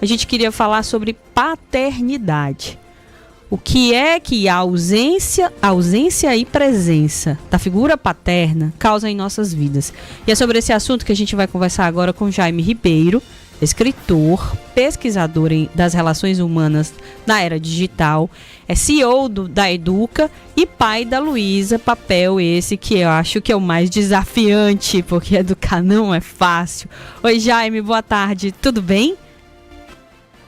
a gente queria falar sobre paternidade. O que é que a ausência e presença da figura paterna causa em nossas vidas? E é sobre esse assunto que a gente vai conversar agora com Jaime Ribeiro, escritor, pesquisador das relações humanas na era digital, é CEO da Educa e pai da Luísa, papel esse que eu acho que é o mais desafiante, porque educar não é fácil. Oi, Jaime, boa tarde, tudo bem?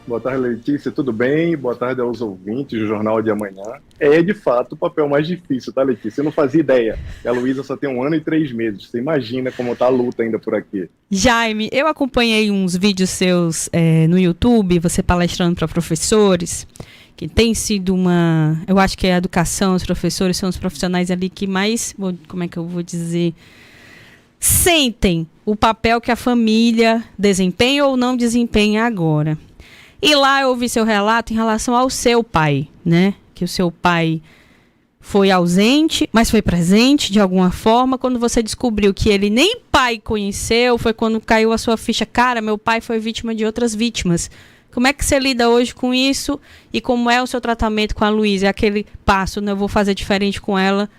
Boa tarde, Letícia, tudo bem? Boa tarde aos ouvintes do Jornal de Amanhã. É, de fato, o papel mais difícil, tá, Letícia? Eu não fazia ideia. A Luísa só tem 1 ano e 3 meses. Você imagina como tá a luta ainda por aqui. Jaime, eu acompanhei uns vídeos seus no YouTube, você palestrando para professores, que tem sido eu acho que a educação, os professores são os profissionais ali que mais, como é que eu vou dizer, sentem o papel que a família desempenha ou não desempenha agora. E lá eu ouvi seu relato em relação ao seu pai, né? Que o seu pai foi ausente, mas foi presente de alguma forma. Quando você descobriu que ele nem pai conheceu, foi quando caiu a sua ficha. Cara, meu pai foi vítima de outras vítimas. Como é que você lida hoje com isso? E como é o seu tratamento com a Luísa? É aquele passo, né? Eu vou fazer diferente com ela.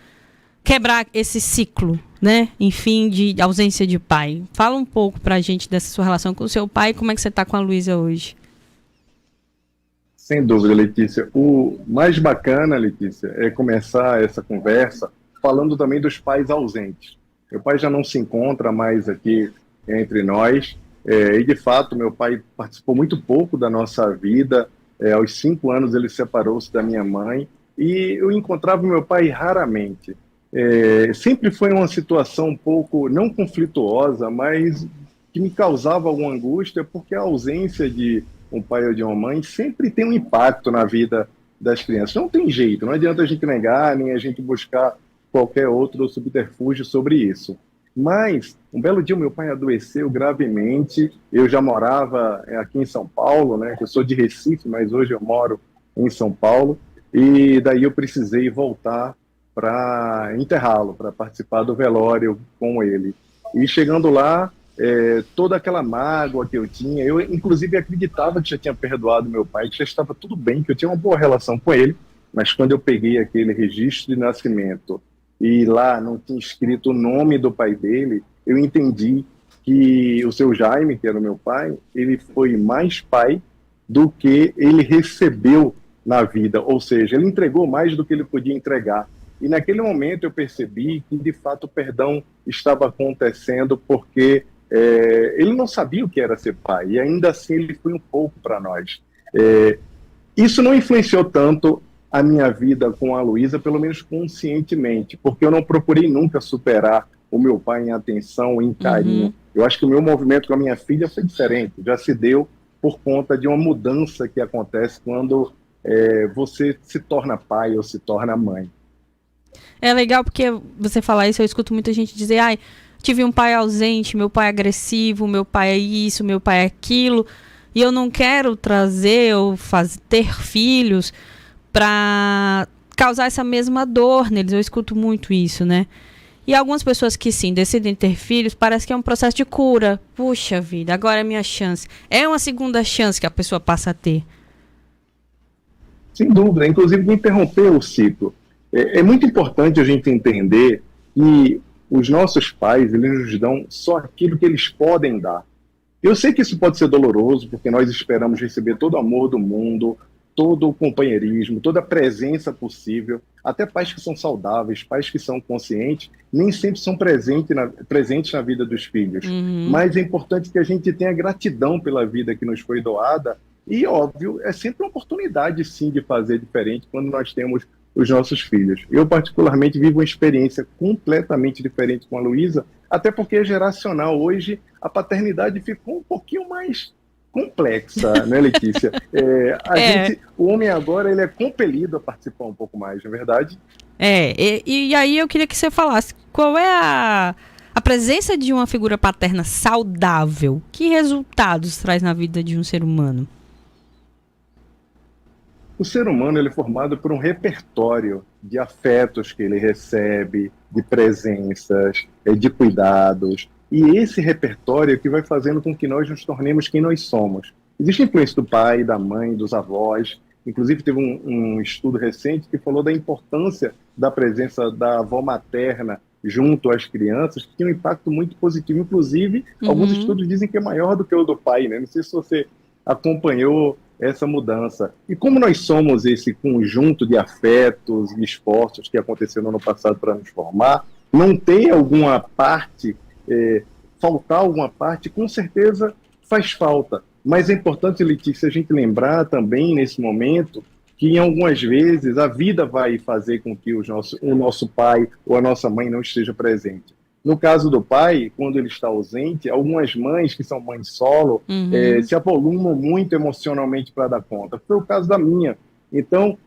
Quebrar esse ciclo, né? Enfim, de ausência de pai. Fala um pouco pra gente dessa sua relação com o seu pai e como é que você tá com a Luísa hoje. Sem dúvida, Letícia. O mais bacana, Letícia, é começar essa conversa falando também dos pais ausentes. Meu pai já não se encontra mais aqui entre nós, e de fato meu pai participou muito pouco da nossa vida. Aos 5 anos ele separou-se da minha mãe e eu encontrava meu pai raramente. Sempre foi uma situação um pouco, não conflituosa, mas que me causava alguma angústia, porque a ausência de um pai ou de uma mãe sempre tem um impacto na vida das crianças. Não tem jeito, não adianta a gente negar, nem a gente buscar qualquer outro subterfúgio sobre isso. Mas, um belo dia, meu pai adoeceu gravemente. Eu já morava aqui em São Paulo, né? Eu sou de Recife, mas hoje eu moro em São Paulo. E daí eu precisei voltar para enterrá-lo, para participar do velório com ele. E chegando lá, toda aquela mágoa que eu tinha, eu inclusive acreditava que já tinha perdoado meu pai, que já estava tudo bem, que eu tinha uma boa relação com ele, mas quando eu peguei aquele registro de nascimento e lá não tinha escrito o nome do pai dele, eu entendi que o seu Jaime, que era o meu pai, ele foi mais pai do que ele recebeu na vida, ou seja, ele entregou mais do que ele podia entregar. E naquele momento eu percebi que de fato o perdão estava acontecendo porque ele não sabia o que era ser pai, e ainda assim ele foi um pouco para nós. Isso não influenciou tanto a minha vida com a Luísa, pelo menos conscientemente, porque eu não procurei nunca superar o meu pai em atenção, em carinho. Uhum. Eu acho que o meu movimento com a minha filha foi diferente, já se deu por conta de uma mudança que acontece quando você se torna pai ou se torna mãe. É legal porque você falar isso, eu escuto muita gente dizer, tive um pai ausente, meu pai é agressivo, meu pai é isso, meu pai é aquilo, e eu não quero trazer ou ter filhos para causar essa mesma dor neles. Eu escuto muito isso, né? E algumas pessoas que sim, decidem ter filhos, parece que é um processo de cura. Puxa vida, agora é minha chance. É uma segunda chance que a pessoa passa a ter. Sem dúvida, inclusive de interromper o ciclo. É muito importante a gente entender que os nossos pais, eles nos dão só aquilo que eles podem dar. Eu sei que isso pode ser doloroso, porque nós esperamos receber todo o amor do mundo, todo o companheirismo, toda a presença possível. Até pais que são saudáveis, pais que são conscientes, nem sempre são presentes na vida dos filhos. Uhum. Mas é importante que a gente tenha gratidão pela vida que nos foi doada. E, óbvio, é sempre uma oportunidade, sim, de fazer diferente quando nós temos os nossos filhos. Eu, particularmente, vivo uma experiência completamente diferente com a Luísa, até porque é geracional. Hoje, a paternidade ficou um pouquinho mais complexa, né, Letícia? O homem agora ele é compelido a participar um pouco mais, não é verdade? E aí eu queria que você falasse qual é a presença de uma figura paterna saudável. Que resultados traz na vida de um ser humano? O ser humano ele é formado por um repertório de afetos que ele recebe, de presenças, de cuidados. E esse repertório é que vai fazendo com que nós nos tornemos quem nós somos. Existe influência do pai, da mãe, dos avós. Inclusive, teve um estudo recente que falou da importância da presença da avó materna junto às crianças, que tem um impacto muito positivo. Inclusive, alguns estudos dizem que é maior do que o do pai, né? Não sei se você acompanhou essa mudança. E como nós somos esse conjunto de afetos e esforços que aconteceu no ano passado para nos formar, não tem alguma parte, faltar alguma parte, com certeza faz falta. Mas é importante, Letícia, a gente lembrar também, nesse momento, que em algumas vezes a vida vai fazer com que o nosso pai ou a nossa mãe não esteja presente. No caso do pai, quando ele está ausente, algumas mães que são mães solo se avolumam muito emocionalmente para dar conta. Foi o caso da minha. Então,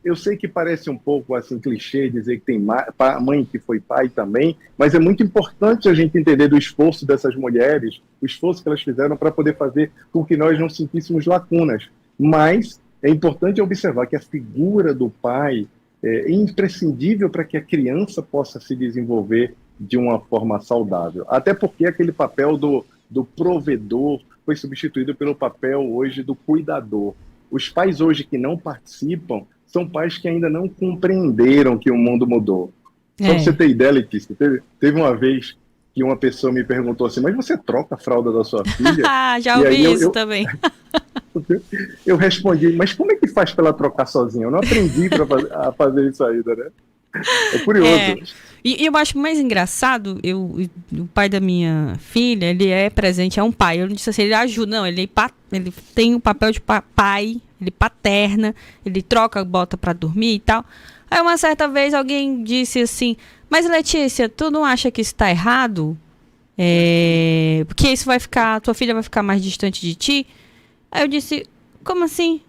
eu sei que parece um pouco assim clichê dizer que tem mãe que foi pai também, mas é muito importante a gente entender do esforço dessas mulheres, o esforço que elas fizeram para poder fazer com que nós não sentíssemos lacunas. Mas é importante observar que a figura do pai é imprescindível para que a criança possa se desenvolver de uma forma saudável. Até porque aquele papel do provedor foi substituído pelo papel hoje do cuidador. Os pais hoje que não participam são pais que ainda não compreenderam que o mundo mudou. Só para você ter ideia, Letícia, teve uma vez que uma pessoa me perguntou assim, mas você troca a fralda da sua filha? Já ouvi isso também. Eu respondi, mas como é que faz para ela trocar sozinha? Eu não aprendi a fazer isso ainda, né? É curioso. E eu acho mais engraçado, o pai da minha filha, ele é presente, é um pai. Eu não disse assim, ele ajuda, não, ele tem o papel de pai, ele paterna, ele troca, bota pra dormir e tal. Aí uma certa vez alguém disse assim, mas Letícia, tu não acha que isso tá errado? Porque isso tua filha vai ficar mais distante de ti? Aí eu disse, como assim?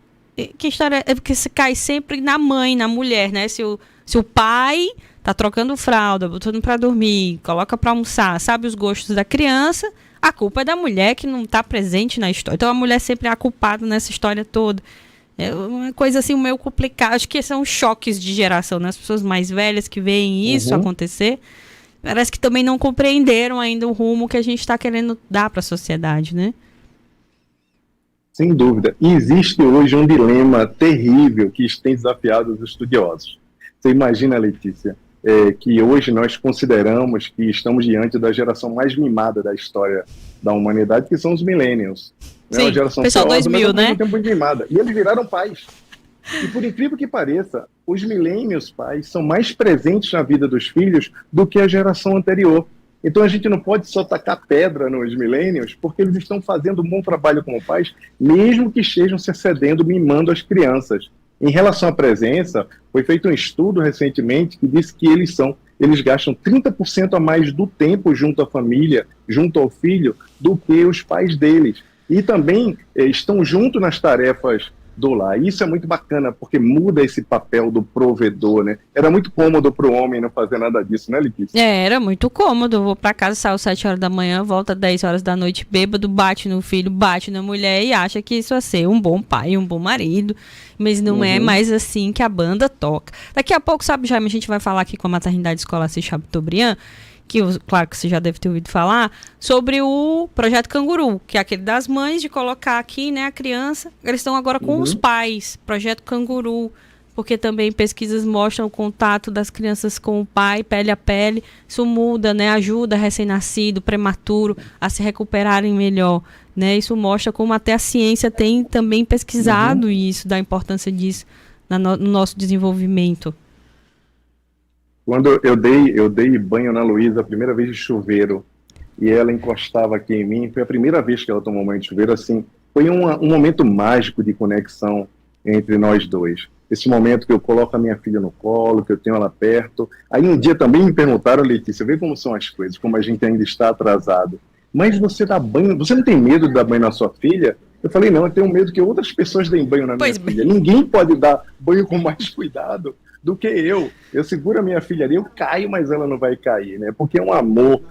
Que história é? Porque se cai sempre na mãe, na mulher, né? Se o pai tá trocando fralda, botando pra dormir, coloca pra almoçar, sabe os gostos da criança, a culpa é da mulher que não tá presente na história. Então a mulher sempre é a culpada nessa história toda. É uma coisa assim meio complicada. Acho que são choques de geração, né? As pessoas mais velhas que veem isso acontecer, parece que também não compreenderam ainda o rumo que a gente está querendo dar para a sociedade, né? Sem dúvida. E existe hoje um dilema terrível que tem desafiado os estudiosos. Você imagina, Letícia, que hoje nós consideramos que estamos diante da geração mais mimada da história da humanidade, que são os millennials. Sim, uma geração pessoal feiosa, 2000, mas ao mesmo né? tempo muito mimada. E eles viraram pais. E por incrível que pareça, os millennials pais são mais presentes na vida dos filhos do que a geração anterior. Então a gente não pode só tacar pedra nos millennials, porque eles estão fazendo um bom trabalho como pais, mesmo que estejam se excedendo, mimando as crianças. Em relação à presença, foi feito um estudo recentemente que disse que eles gastam 30% a mais do tempo junto à família, junto ao filho, do que os pais deles. E também estão juntos nas tarefas do lar. Isso é muito bacana, porque muda esse papel do provedor, né? Era muito cômodo para o homem não fazer nada disso, né, Letícia? Era muito cômodo. Eu vou para casa, saio às 7 horas da manhã, volto às 10 horas da noite, bêbado, bate no filho, bate na mulher e acha que isso é ser um bom pai, um bom marido. Mas não é mais assim que a banda toca. Daqui a pouco, sabe, Jaime, a gente vai falar aqui com a Maternidade Escolar Assis Chateaubriand, que, claro que você já deve ter ouvido falar, sobre o Projeto Canguru, que é aquele das mães, de colocar aqui, né, a criança. Eles estão agora com os pais, Projeto Canguru, porque também pesquisas mostram o contato das crianças com o pai, pele a pele. Isso muda, né, ajuda recém-nascido, prematuro, a se recuperarem melhor, né? Isso mostra como até a ciência tem também pesquisado isso, da importância disso no nosso desenvolvimento. Quando eu dei banho na Luísa a primeira vez de chuveiro e ela encostava aqui em mim, foi a primeira vez que ela tomou banho de chuveiro, assim, foi um momento mágico de conexão entre nós dois. Esse momento que eu coloco a minha filha no colo, que eu tenho ela perto. Aí um dia também me perguntaram, Letícia, vê como são as coisas, como a gente ainda está atrasado. Mas você dá banho, você não tem medo de dar banho na sua filha? Eu falei, não, eu tenho medo que outras pessoas deem banho na minha filha. Ninguém pode dar banho com mais cuidado do que eu. Eu seguro a minha filha ali, eu caio, mas ela não vai cair, né? Porque é um amor.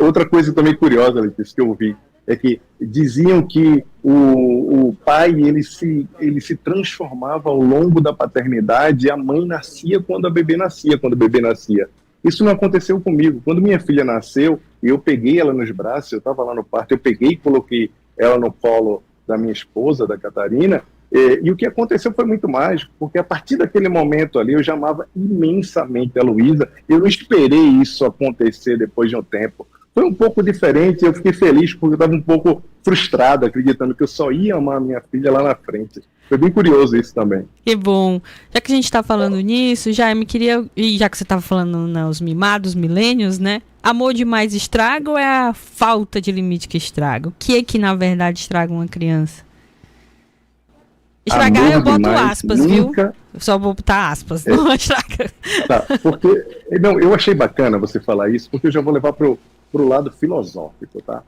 Outra coisa também curiosa, Letícia, que eu vi, é que diziam que o pai ele se transformava ao longo da paternidade e a mãe nascia quando o bebê nascia. Isso não aconteceu comigo. Quando minha filha nasceu, eu peguei ela nos braços, eu estava lá no parto, eu peguei e coloquei ela no colo da minha esposa, da Catarina, e o que aconteceu foi muito mágico, porque a partir daquele momento ali eu já amava imensamente a Luísa. Eu não esperei isso acontecer depois de um tempo. Foi um pouco diferente, eu fiquei feliz porque eu estava um pouco frustrado, acreditando que eu só ia amar a minha filha lá na frente. Foi bem curioso isso também. Que bom. Já que a gente está falando nisso, Jaime, queria... E já que você estava falando nos mimados, milênios, né? Amor demais estraga ou é a falta de limite que estraga? O que é que, na verdade, estraga uma criança? Estragar, eu boto aspas, nunca... viu? Eu só vou botar aspas, não estraga. Tá, porque... Não, eu achei bacana você falar isso, porque eu já vou levar pro lado filosófico, tá?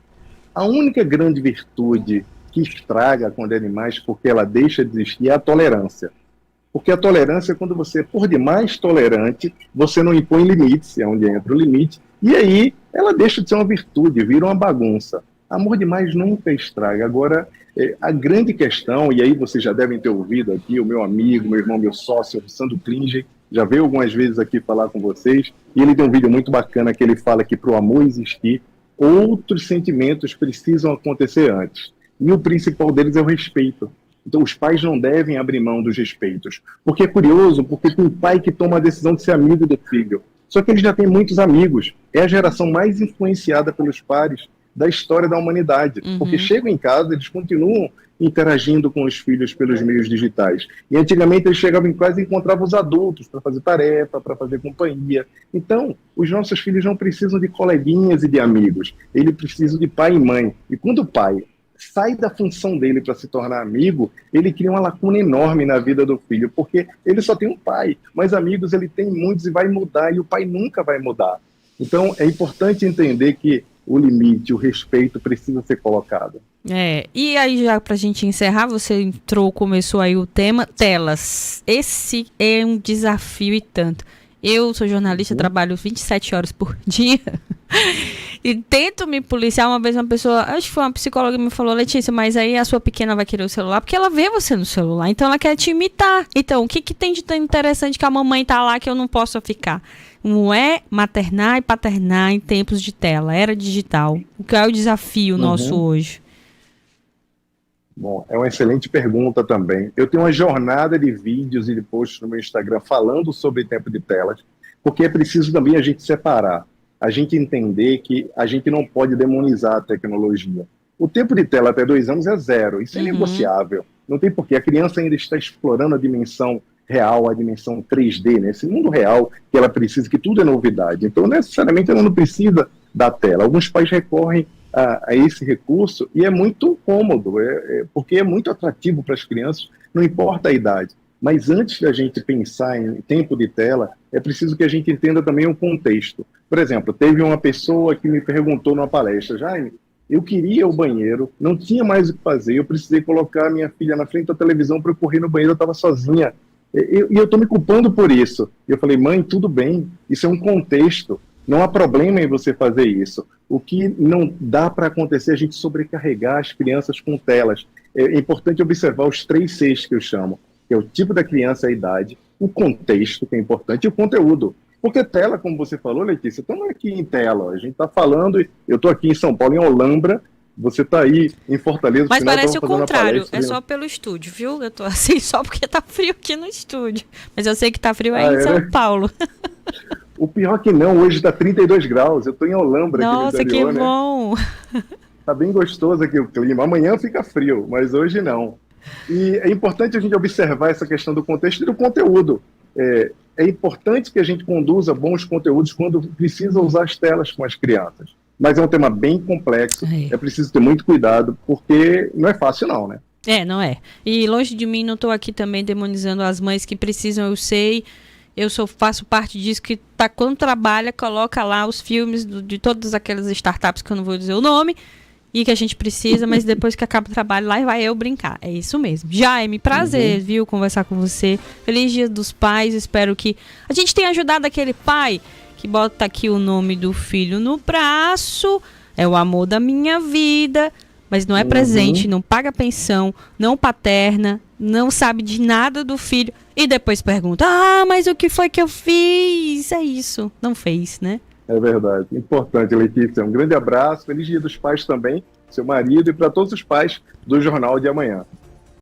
A única grande virtude que estraga quando é animais, porque ela deixa de existir, é a tolerância. Porque a tolerância é quando você, por demais tolerante, você não impõe limites, é onde entra o limite, e aí ela deixa de ser uma virtude, vira uma bagunça. Amor demais nunca estraga. Agora, a grande questão, e aí vocês já devem ter ouvido aqui, o meu amigo, meu irmão, meu sócio, o Sandro Klinger, já veio algumas vezes aqui falar com vocês, e ele tem um vídeo muito bacana que ele fala que para o amor existir, outros sentimentos precisam acontecer antes. E o principal deles é o respeito. Então, os pais não devem abrir mão dos respeitos. Porque é curioso, porque tem pai que toma a decisão de ser amigo do filho. Só que ele já tem muitos amigos. É a geração mais influenciada pelos pares da história da humanidade. Porque chegam em casa, eles continuam interagindo com os filhos pelos meios digitais. E antigamente eles chegavam em casa e encontravam os adultos para fazer tarefa, para fazer companhia. Então, os nossos filhos não precisam de coleguinhas e de amigos. Eles precisam de pai e mãe. E quando o pai sai da função dele para se tornar amigo, ele cria uma lacuna enorme na vida do filho, porque ele só tem um pai, mas amigos ele tem muitos e vai mudar, e o pai nunca vai mudar. Então, é importante entender que o limite, o respeito precisa ser colocado. E aí já pra gente encerrar, você começou aí o tema telas. Esse é um desafio e tanto. Eu sou jornalista, trabalho 27 horas por dia e tento me policiar. Uma vez uma pessoa, acho que foi uma psicóloga, me falou: Letícia, mas aí a sua pequena vai querer o celular porque ela vê você no celular, então ela quer te imitar. Então, o que tem de tão interessante que a mamãe tá lá que eu não posso ficar? Não é maternar e paternar em tempos de tela, era digital. O que é o desafio nosso hoje? Bom, é uma excelente pergunta também. Eu tenho uma jornada de vídeos e de posts no meu Instagram falando sobre tempo de telas, porque é preciso também a gente separar, a gente entender que a gente não pode demonizar a tecnologia. O tempo de tela até 2 anos é 0, isso é negociável. Não tem porquê, a criança ainda está explorando a dimensão real, a dimensão 3D, né? Esse mundo real que ela precisa, que tudo é novidade. Então, necessariamente, ela não precisa da tela. Alguns pais recorrem a esse recurso e é muito cômodo, porque é muito atrativo para as crianças, não importa a idade. Mas antes da gente pensar em tempo de tela, é preciso que a gente entenda também o contexto. Por exemplo, teve uma pessoa que me perguntou numa palestra: Jaime, eu queria o banheiro, não tinha mais o que fazer, eu precisei colocar a minha filha na frente da televisão para eu correr no banheiro, eu estava sozinha. E eu estou me culpando por isso. Eu falei: mãe, tudo bem, isso é um contexto, não há problema em você fazer isso. O que não dá para acontecer é a gente sobrecarregar as crianças com telas. É importante observar os 3 Cs que eu chamo, que é o tipo da criança, a idade, o contexto, que é importante, e o conteúdo. Porque tela, como você falou, Letícia, estamos aqui em tela, a gente está falando, eu estou aqui em São Paulo, em Olambra, você está aí em Fortaleza. Mas parece o contrário, é só pelo estúdio, viu? Eu tô assim só porque tá frio aqui no estúdio. Mas eu sei que tá frio aí em São Paulo. O pior é que não, hoje tá 32 graus, eu tô em Olambra. Nossa, aqui no interior, que bom! Né? Tá bem gostoso aqui o clima, amanhã fica frio, mas hoje não. E é importante a gente observar essa questão do contexto e do conteúdo. É importante que a gente conduza bons conteúdos quando precisa usar as telas com as crianças. Mas é um tema bem complexo, é preciso ter muito cuidado, porque não é fácil não, né? Não é. E longe de mim, não estou aqui também demonizando as mães que precisam, eu sei, faço parte disso, que quando trabalha, coloca lá os filmes de todas aquelas startups, que eu não vou dizer o nome, e que a gente precisa, mas depois que acaba o trabalho, lá vai eu brincar. É isso mesmo. Jaime, prazer, viu, conversar com você. Feliz Dia dos Pais, espero que a gente tenha ajudado aquele pai que bota aqui o nome do filho no braço, é o amor da minha vida, mas não é presente, não paga pensão, não paterna, não sabe de nada do filho, e depois pergunta: mas o que foi que eu fiz? É isso, não fez, né? É verdade, importante, Letícia, um grande abraço, feliz Dia dos Pais também, seu marido e para todos os pais do Jornal de Amanhã.